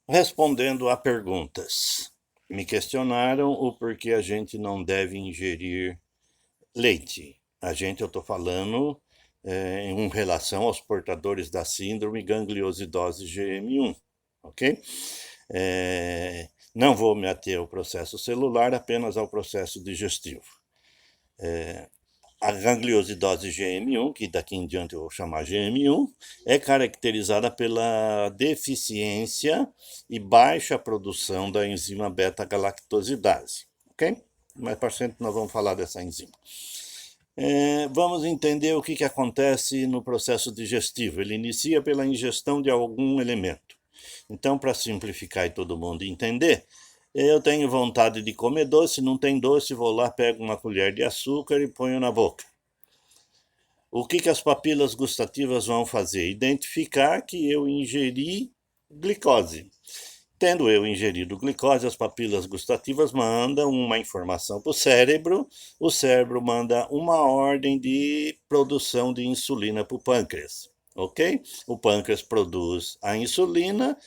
Respondendo a perguntas, me questionaram o porquê a gente não deve ingerir leite. Eu estou falando em relação aos portadores da síndrome gangliosidose GM1, ok? Não vou me ater ao processo celular, apenas ao processo digestivo. A gangliosidose GM1, que daqui em diante eu vou chamar GM1, é caracterizada pela deficiência e baixa produção da enzima beta-galactosidase, ok? Mais para frente nós vamos falar dessa enzima. Vamos entender o que acontece no processo digestivo. Ele inicia pela ingestão de algum elemento. Então, para simplificar e todo mundo entender, eu tenho vontade de comer doce, não tem doce, vou lá, pego uma colher de açúcar e ponho na boca. O que as papilas gustativas vão fazer? Identificar que eu ingeri glicose. Tendo eu ingerido glicose, as papilas gustativas mandam uma informação para o cérebro manda uma ordem de produção de insulina para o pâncreas, ok? O pâncreas produz a insulina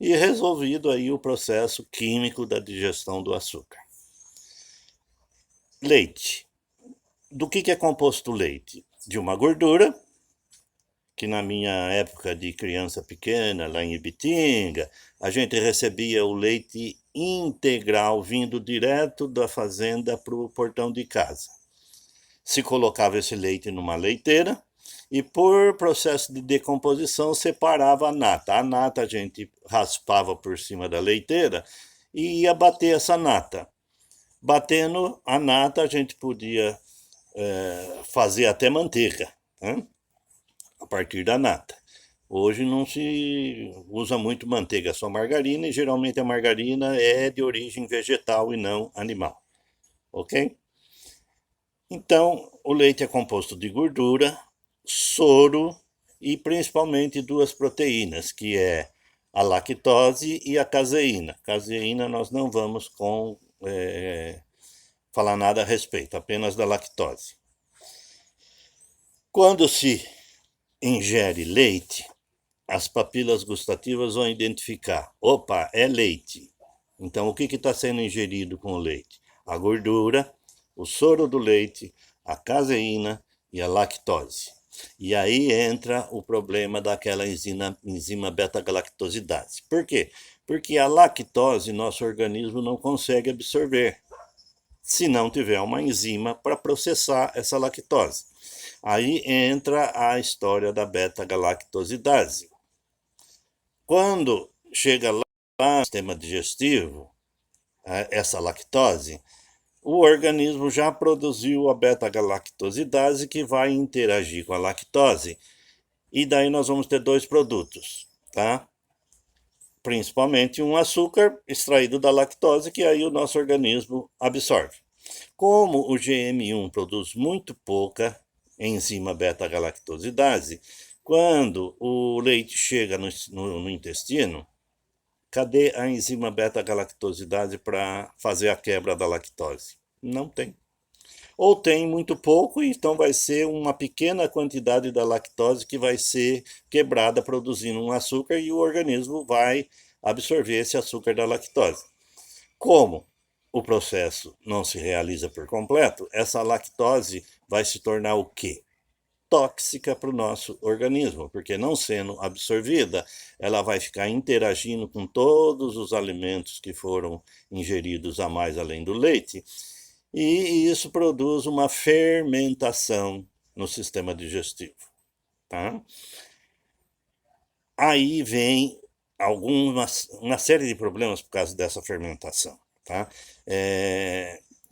e resolvido aí o processo químico da digestão do açúcar. Leite. Do que é composto o leite? De uma gordura, que na minha época de criança pequena, lá em Ibitinga, a gente recebia o leite integral vindo direto da fazenda para o portão de casa. Se colocava esse leite numa leiteira e, por processo de decomposição, separava a nata. A nata a gente raspava por cima da leiteira e ia bater essa nata. Batendo a nata, a gente podia fazer até manteiga, né? A partir da nata. Hoje não se usa muito manteiga, só margarina, e geralmente a margarina é de origem vegetal e não animal, ok? Então, o leite é composto de gordura, soro e principalmente duas proteínas, que é a lactose e a caseína. Caseína nós não vamos falar nada a respeito, apenas da lactose. Quando se ingere leite, as papilas gustativas vão identificar: opa, é leite. Então, o que está sendo ingerido com o leite? A gordura, o soro do leite, a caseína e a lactose. E aí entra o problema daquela enzima beta-galactosidase. Por quê? Porque a lactose nosso organismo não consegue absorver, se não tiver uma enzima para processar essa lactose. Aí entra a história da beta-galactosidase. Quando chega lá no sistema digestivo, essa lactose, o organismo já produziu a beta-galactosidase que vai interagir com a lactose. E daí nós vamos ter dois produtos, tá? Principalmente um açúcar extraído da lactose, que aí o nosso organismo absorve. Como o GM1 produz muito pouca enzima beta-galactosidase, quando o leite chega no intestino, cadê a enzima beta-galactosidase para fazer a quebra da lactose? Não tem. Ou tem muito pouco, então vai ser uma pequena quantidade da lactose que vai ser quebrada produzindo um açúcar e o organismo vai absorver esse açúcar da lactose. Como o processo não se realiza por completo, essa lactose vai se tornar o quê? Tóxica para o nosso organismo, porque não sendo absorvida, ela vai ficar interagindo com todos os alimentos que foram ingeridos a mais além do leite, e isso produz uma fermentação no sistema digestivo, tá? Aí vem uma série de problemas por causa dessa fermentação, tá?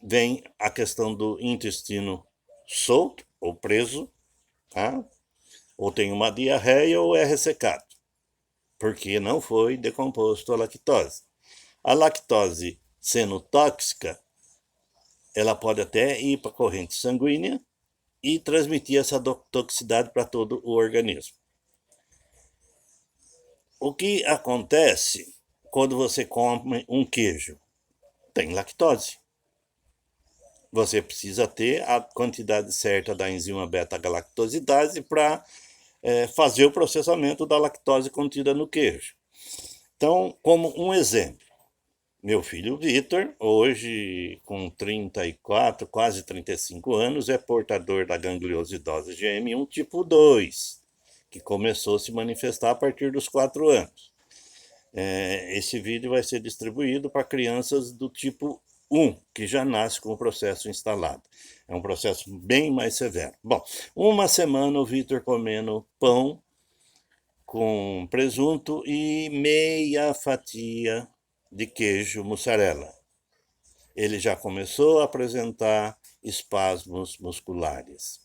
Vem a questão do intestino solto ou preso, tá? Ou tem uma diarreia ou é ressecado, porque não foi decomposto a lactose. A lactose, sendo tóxica, ela pode até ir para a corrente sanguínea e transmitir essa toxicidade para todo o organismo. O que acontece quando você come um queijo? Tem lactose. Você precisa ter a quantidade certa da enzima beta-galactosidase para fazer o processamento da lactose contida no queijo. Então, como um exemplo, meu filho Vitor, hoje com 34, quase 35 anos, é portador da gangliosidose GM1 tipo 2, que começou a se manifestar a partir dos 4 anos. Esse vídeo vai ser distribuído para crianças do tipo 1, que já nasce com o processo instalado. É um processo bem mais severo. Bom, uma semana o Vitor comendo pão com presunto e meia fatia de queijo mussarela. Ele já começou a apresentar espasmos musculares.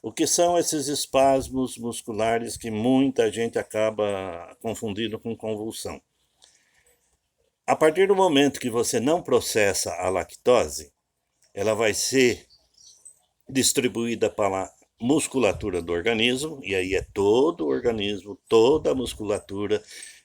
O que são esses espasmos musculares que muita gente acaba confundindo com convulsão? A partir do momento que você não processa a lactose, ela vai ser distribuída para a musculatura do organismo, e aí é todo o organismo, toda a musculatura,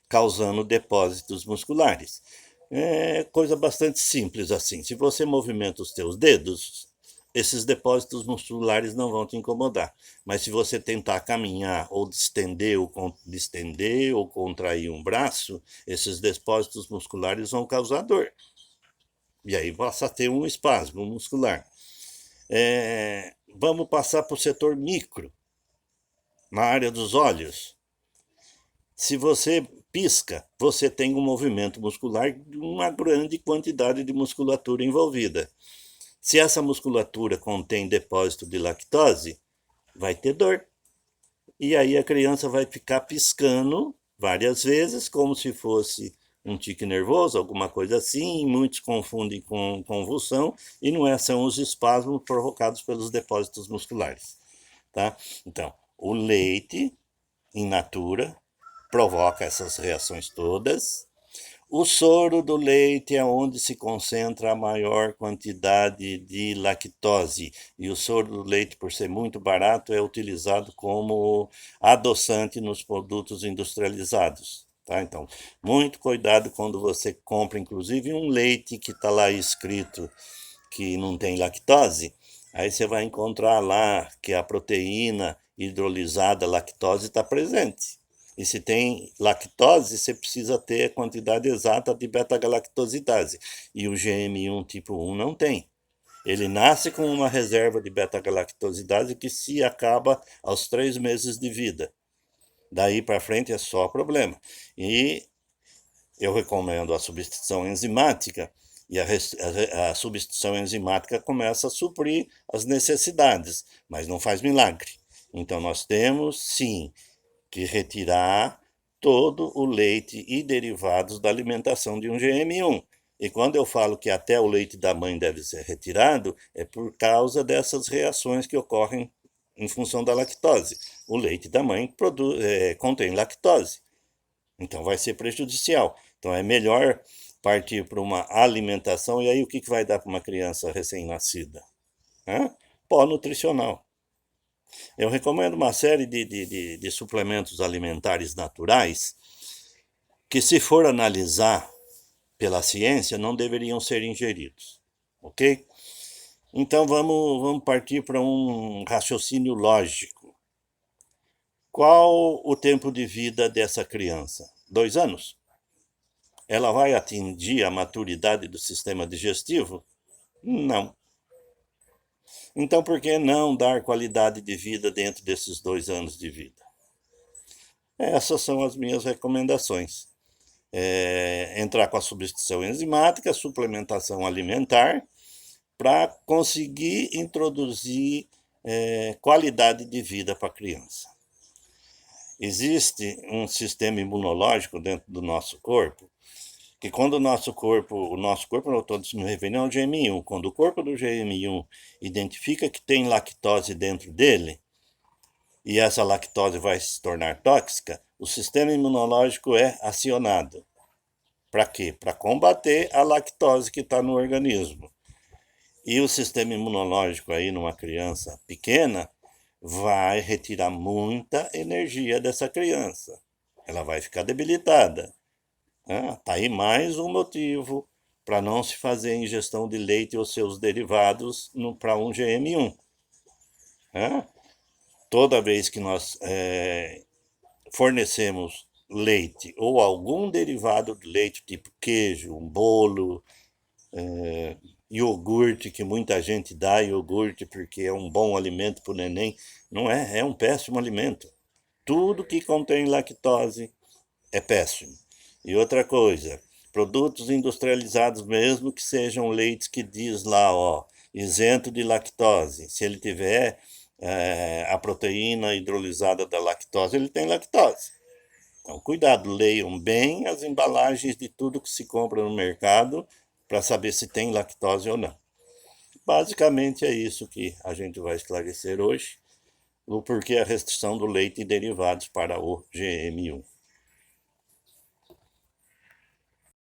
causando depósitos musculares. É coisa bastante simples assim. Se você movimenta os teus dedos, esses depósitos musculares não vão te incomodar. Mas se você tentar caminhar ou distender ou contrair um braço, esses depósitos musculares vão causar dor. E aí passa a ter um espasmo muscular. Vamos passar para o setor micro, na área dos olhos. Se você pisca, você tem um movimento muscular de uma grande quantidade de musculatura envolvida. Se essa musculatura contém depósito de lactose, vai ter dor. E aí a criança vai ficar piscando várias vezes, como se fosse um tique nervoso, alguma coisa assim. Muitos confundem com convulsão, e não é, são os espasmos provocados pelos depósitos musculares. Tá? Então, o leite in natura provoca essas reações todas. O soro do leite é onde se concentra a maior quantidade de lactose. E o soro do leite, por ser muito barato, é utilizado como adoçante nos produtos industrializados. Tá? Então, muito cuidado quando você compra, inclusive, um leite que está lá escrito que não tem lactose. Aí você vai encontrar lá que a proteína hidrolisada, lactose, está presente. E se tem lactose, você precisa ter a quantidade exata de beta-galactosidase. E o GM1 tipo 1 não tem. Ele nasce com uma reserva de beta-galactosidase que se acaba aos 3 meses de vida. Daí para frente é só problema. E eu recomendo a substituição enzimática, e a substituição enzimática começa a suprir as necessidades, mas não faz milagre. Então nós temos, sim, que retirar todo o leite e derivados da alimentação de um GM1. E quando eu falo que até o leite da mãe deve ser retirado, é por causa dessas reações que ocorrem em função da lactose. O leite da mãe contém lactose, então vai ser prejudicial. Então é melhor partir para uma alimentação, e aí o que vai dar para uma criança recém-nascida? Pó nutricional. Eu recomendo uma série de suplementos alimentares naturais que, se for analisar pela ciência, não deveriam ser ingeridos, ok? Então vamos partir para um raciocínio lógico. Qual o tempo de vida dessa criança? 2 anos? Ela vai atingir a maturidade do sistema digestivo? Não. Então, por que não dar qualidade de vida dentro desses 2 anos de vida? Essas são as minhas recomendações. Entrar com a substituição enzimática, suplementação alimentar, para conseguir introduzir qualidade de vida para a criança. Existe um sistema imunológico dentro do nosso corpo, que quando o nosso corpo, não estou me referindo ao GM1, quando o corpo do GM1 identifica que tem lactose dentro dele, e essa lactose vai se tornar tóxica, o sistema imunológico é acionado. Para quê? Para combater a lactose que está no organismo. E o sistema imunológico aí numa criança pequena vai retirar muita energia dessa criança. Ela vai ficar debilitada. Tá aí mais um motivo para não se fazer ingestão de leite ou seus derivados para um GM1. Toda vez que nós fornecemos leite ou algum derivado de leite, tipo queijo, um bolo, iogurte, que muita gente dá iogurte porque é um bom alimento para o neném, não é, é um péssimo alimento. Tudo que contém lactose é péssimo. E outra coisa, produtos industrializados, mesmo que sejam leites que diz lá, ó, isento de lactose, se ele tiver a proteína hidrolisada da lactose, ele tem lactose. Então, cuidado, leiam bem as embalagens de tudo que se compra no mercado para saber se tem lactose ou não. Basicamente é isso que a gente vai esclarecer hoje, o porquê a restrição do leite e derivados para o GM1.